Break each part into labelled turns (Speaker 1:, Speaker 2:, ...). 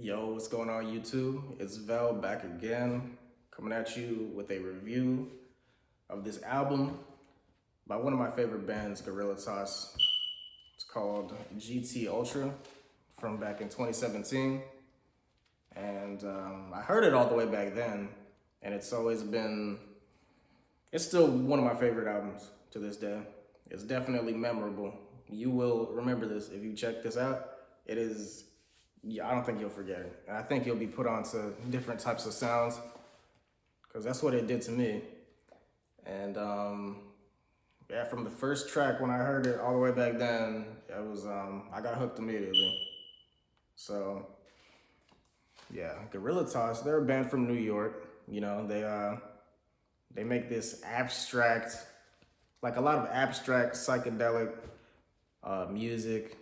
Speaker 1: Yo, what's going on YouTube? It's Vel back again, coming at you with a review of this album by one of my favorite bands, Gorilla Toss. It's called GT Ultra from back in 2017. And I heard it all the way back then, and it's still one of my favorite albums to this day. It's definitely memorable. You will remember this if you check this out. I don't think you'll forget it. And I think you'll be put onto different types of sounds because that's what it did to me. And yeah, from the first track when I heard it all the way back then, I got hooked immediately. So yeah, Gorilla Toss, they're a band from New York. You know, they make this abstract, like a lot of abstract psychedelic music.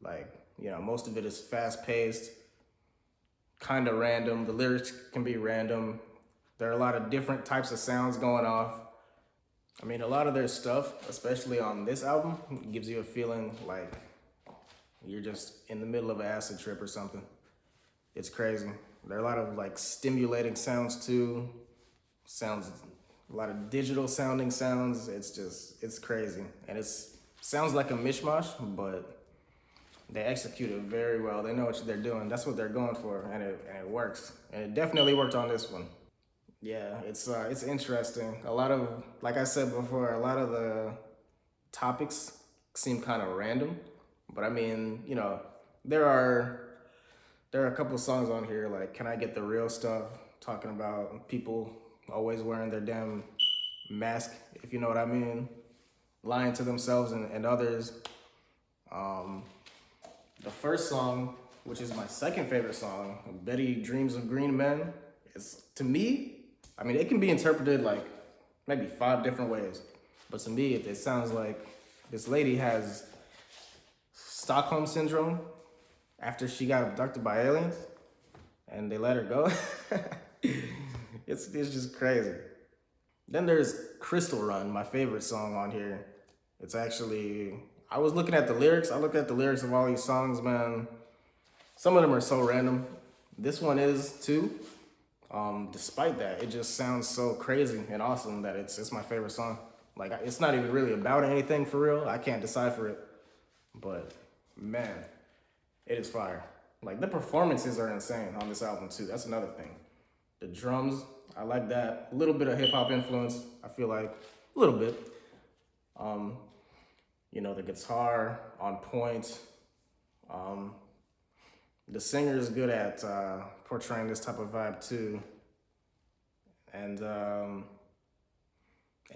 Speaker 1: Like, you know, most of it is fast-paced, kind of random. The lyrics can be random. There are a lot of different types of sounds going off. I mean, a lot of their stuff, especially on this album, gives you a feeling like you're just in the middle of an acid trip or something. It's crazy. There are a lot of like stimulating sounds too. A lot of digital sounding sounds. It's crazy. And it sounds like a mishmash, but they execute it very well. They know what they're doing. That's what they're going for, and it works. And it definitely worked on this one. Yeah, it's interesting. Like I said before, a lot of the topics seem kind of random, but I mean, you know, there are a couple of songs on here like "Can I Get the Real Stuff," talking about people always wearing their damn mask, if you know what I mean, lying to themselves and others. The first song, which is my second favorite song, Betty Dreams of Green Men, is, to me, I mean, it can be interpreted like maybe 5 different ways, but to me, it sounds like this lady has Stockholm Syndrome after she got abducted by aliens and they let her go. It's just crazy. Then there's Crystal Run, my favorite song on here. It's actually, I was looking at the lyrics. I look at the lyrics of all these songs, man. Some of them are so random. This one is too. Despite that, it just sounds so crazy and awesome that it's my favorite song. Like, it's not even really about anything for real. I can't decipher it. But man, it is fire. Like, the performances are insane on this album too. That's another thing. The drums, I like that. A little bit of hip hop influence, I feel like. A little bit. You know, the guitar on point. The singer is good at portraying this type of vibe too. And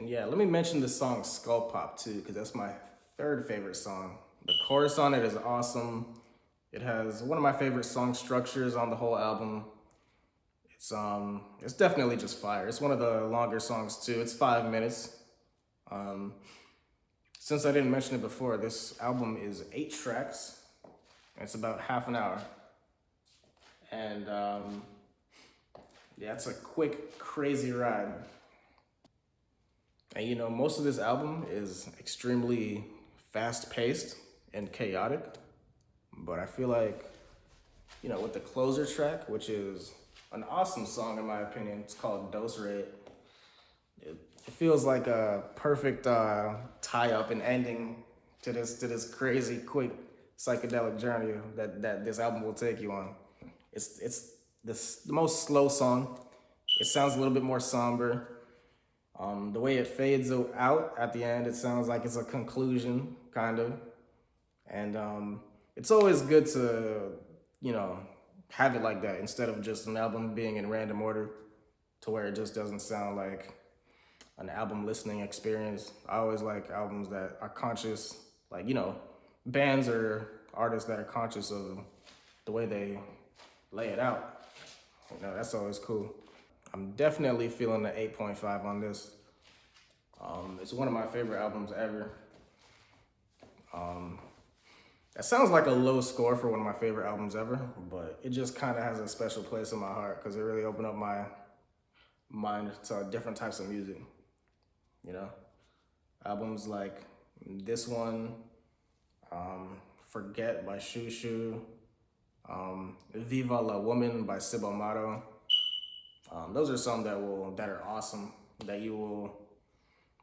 Speaker 1: yeah, let me mention the song Skull Pop too, because that's my third favorite song. The chorus on it is awesome. It has one of my favorite song structures on the whole album. It's definitely just fire. It's one of the longer songs too. It's 5 minutes. Since I didn't mention it before, this album is 8 tracks. It's about half an hour. And yeah, it's a quick, crazy ride. And you know, most of this album is extremely fast-paced and chaotic. But I feel like, you know, with the closer track, which is an awesome song in my opinion, it's called Dose Rate. It feels like a perfect tie-up and ending to this crazy, quick psychedelic journey that this album will take you on. It's the most slow song. It sounds a little bit more somber. The way it fades out at the end, it sounds like it's a conclusion, kind of. And it's always good to, you know, have it like that instead of just an album being in random order to where it just doesn't sound like an album listening experience. I always like albums that are conscious, like, you know, bands or artists that are conscious of the way they lay it out. You know, that's always cool. I'm definitely feeling the 8.5 on this. It's one of my favorite albums ever. That sounds like a low score for one of my favorite albums ever, but it just kind of has a special place in my heart because it really opened up my mind to different types of music. You know, albums like this one, Forget by Shoo Shoo, Viva La Woman by Sibomado. Those are some that are awesome, that you will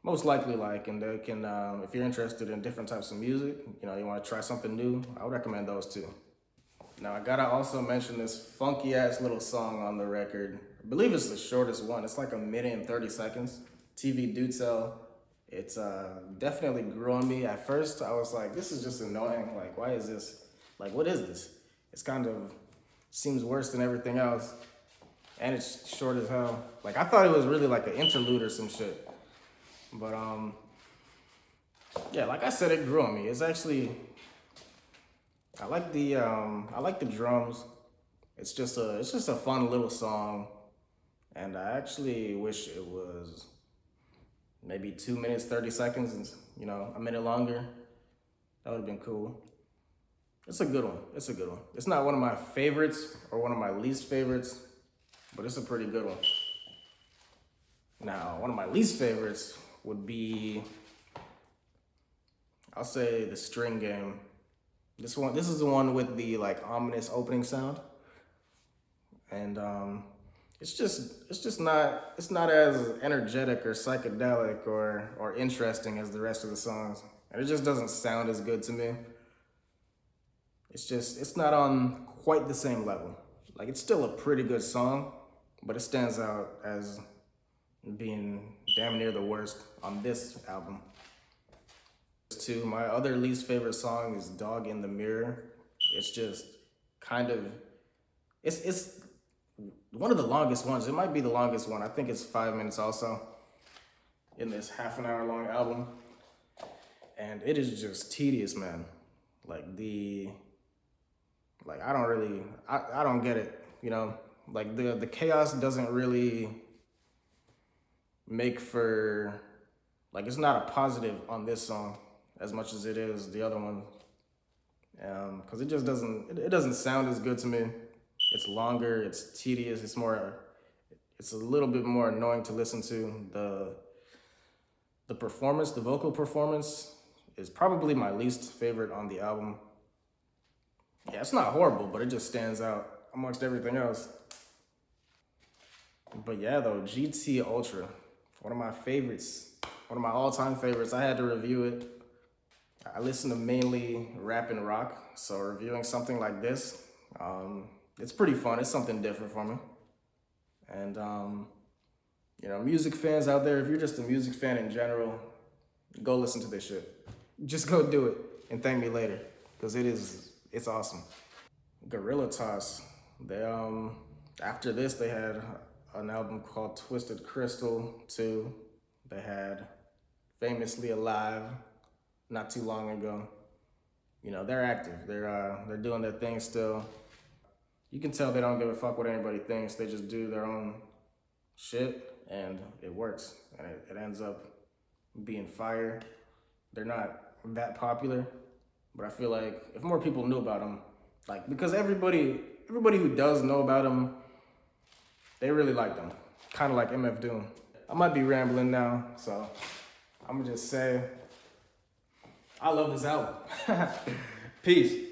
Speaker 1: most likely like, and they can, if you're interested in different types of music, you know, you want to try something new, I would recommend those too. Now I gotta also mention this funky ass little song on the record. I believe it's the shortest one. It's like 1 minute and 30 seconds. TV Do Tell. It's definitely grew on me. At first I was like, this is just annoying. Like, why is this? Like, what is this? It's kind of seems worse than everything else. And it's short as hell. Like, I thought it was really like an interlude or some shit. But yeah, like I said, it grew on me. It's actually, I like the drums. It's just a fun little song. And I actually wish it was maybe 2 minutes, 30 seconds, and, you know, a minute longer. That would have been cool. It's a good one. It's a good one. It's not one of my favorites or one of my least favorites, but it's a pretty good one. Now, one of my least favorites would be, I'll say, The String Game. This is the one with the like ominous opening sound. And it's not as energetic or psychedelic or interesting as the rest of the songs. And it just doesn't sound as good to me. It's not on quite the same level. Like, it's still a pretty good song, but it stands out as being damn near the worst on this album. To my other least favorite song is Dog in the Mirror. It's just kind of, it's one of the longest ones. It might be the longest one. I think it's 5 minutes also in this half-an-hour long album. And it is just tedious, man. I don't get it, you know? Like, the chaos doesn't really make for, like, it's not a positive on this song as much as it is the other one. Because it just doesn't sound as good to me. It's longer, it's tedious, it's a little bit more annoying to listen to. The performance, the vocal performance is probably my least favorite on the album. Yeah, it's not horrible, but it just stands out amongst everything else. But yeah, though, GT Ultra, one of my favorites, one of my all-time favorites. I had to review it. I listen to mainly rap and rock, so reviewing something like this, it's pretty fun. It's something different for me. And, you know, music fans out there, if you're just a music fan in general, go listen to this shit. Just go do it and thank me later, because it's awesome. Gorilla Toss, they, after this, they had an album called Twisted Crystal 2. They had Famously Alive not too long ago. You know, they're active. They're doing their thing still. You can tell they don't give a fuck what anybody thinks. They just do their own shit, and it works. And it ends up being fire. They're not that popular, but I feel like if more people knew about them, like, because everybody who does know about them, they really like them. Kind of like MF Doom. I might be rambling now, so I'm gonna just say, I love this album. Peace.